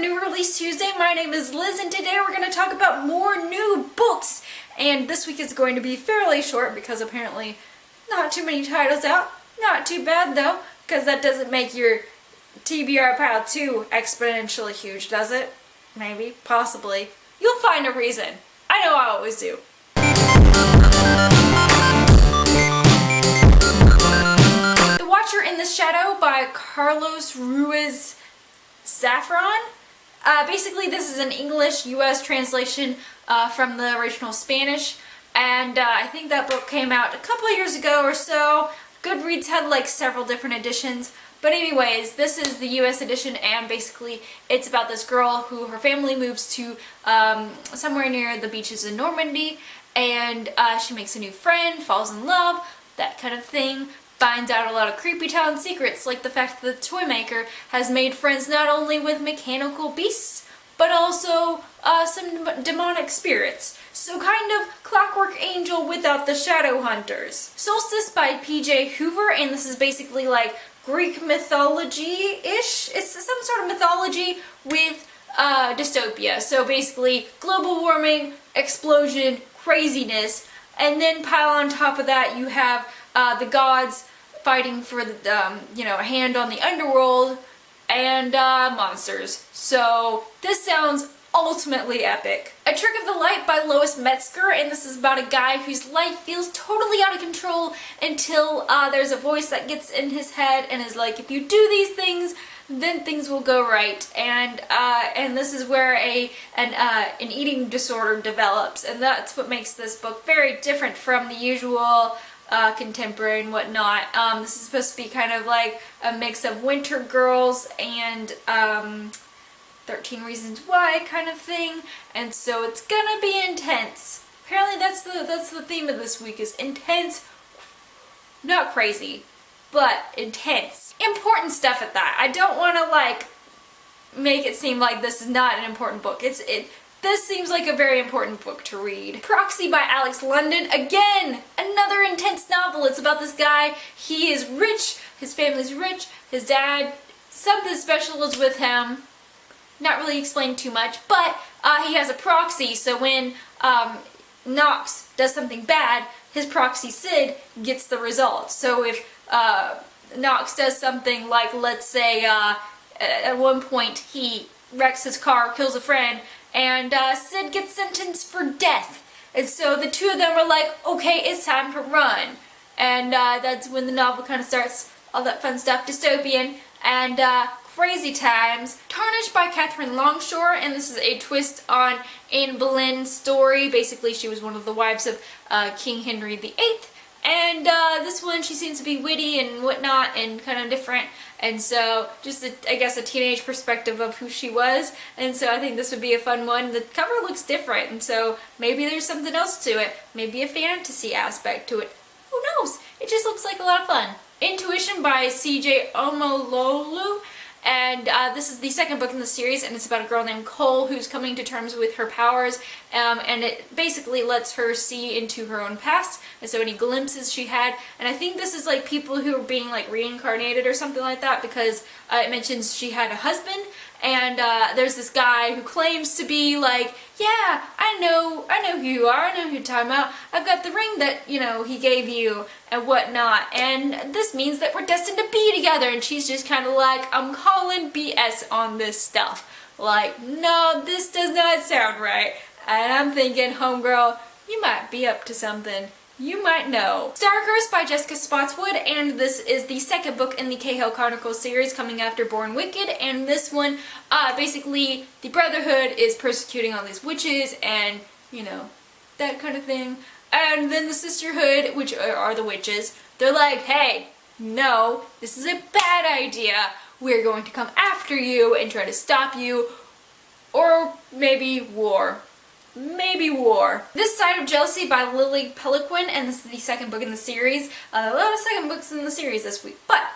New Release Tuesday. My name is Liz and today we're going to talk about more new books. And this week is going to be fairly short because apparently not too many titles out. Not too bad though, because that doesn't make your TBR pile too exponentially huge, does it? Maybe, possibly. You'll find a reason. I know I always do. The Watcher in the Shadow by Carlos Ruiz Zafran. Basically this is an English US translation from the original Spanish, and I think that book came out a couple of years ago or so. Goodreads had like several different editions, but anyways, this is the US edition, and basically it's about this girl who her family moves to somewhere near the beaches in Normandy, and she makes a new friend, falls in love, that kind of thing. Finds out a lot of creepy town secrets, like the fact that the toy maker has made friends not only with mechanical beasts, but also some demonic spirits. So kind of Clockwork Angel without the shadow hunters. Solstice by P.J. Hoover, and this is basically like Greek mythology-ish. It's some sort of mythology with dystopia. So basically global warming, explosion, craziness, and then pile on top of that you have the gods fighting for the, a hand on the underworld, and monsters. So this sounds ultimately epic. A Trick of the Light by Lois Metzger, and this is about a guy whose life feels totally out of control until there's a voice that gets in his head and is like, if you do these things, then things will go right. And this is where an eating disorder develops, and that's what makes this book very different from the usual contemporary and whatnot. This is supposed to be kind of like a mix of Winter Girls and 13 Reasons Why kind of thing, and so it's gonna be intense. Apparently that's the theme of this week, is intense, not crazy, but intense. Important stuff at that. I don't want to like make it seem like this is not an important book. This seems like a very important book to read. Proxy by Alex London. Again, another intense novel. It's about this guy. He is rich. His family's rich. His dad, something special is with him. Not really explained too much, but he has a proxy. So when Knox does something bad, his proxy Sid gets the result. So if Knox does something like, let's say, at one point he wrecks his car, kills a friend, and Sid gets sentenced for death. And so the two of them are like, okay, it's time to run. And that's when the novel kind of starts, all that fun stuff, dystopian, and crazy times. Tarnished by Catherine Longshore, and this is a twist on Anne Boleyn's story. Basically, she was one of the wives of King Henry VIII. And this one, she seems to be witty and whatnot and kind of different. And so, just, I guess, a teenage perspective of who she was. And so I think this would be a fun one. The cover looks different, and so maybe there's something else to it. Maybe a fantasy aspect to it. Who knows? It just looks like a lot of fun. Intuition by C.J. Omololu. And this is the second book in the series, and it's about a girl named Cole who's coming to terms with her powers, and it basically lets her see into her own past, and so any glimpses she had. And I think this is like people who are being like reincarnated or something like that, because it mentions she had a husband, and there's this guy who claims to be like, yeah, I know who you are, I know who you're talking about, I've got the ring that, he gave you, and whatnot, and this means that we're destined to be together. And she's just kind of like, I'm calling BS on this stuff. Like, no, this does not sound right. And I'm thinking, homegirl, you might be up to something. You might know. Starcurse by Jessica Spotswood, and this is the second book in the Cahill Chronicles series, coming after Born Wicked. And this one, basically, the Brotherhood is persecuting all these witches and, that kind of thing. And then the Sisterhood, which are the witches, they're like, hey, no, this is a bad idea. We're going to come after you and try to stop you. Or maybe war. Maybe war. This Side of Jealousy by Lily Peliquin, and this is the second book in the series. A lot of second books in the series this week, but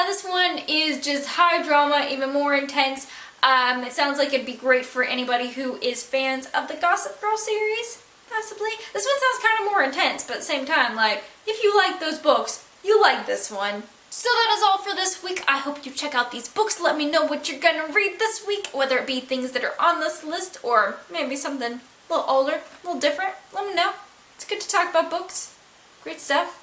this one is just high drama, even more intense. It sounds like it'd be great for anybody who is fans of the Gossip Girl series, possibly. This one sounds kind of more intense, but at the same time, like, if you like those books, you like this one. So that is all for this week. I hope you check out these books. Let me know what you're gonna read this week, whether it be things that are on this list or maybe something a little older, a little different. Let me know. It's good to talk about books. Great stuff.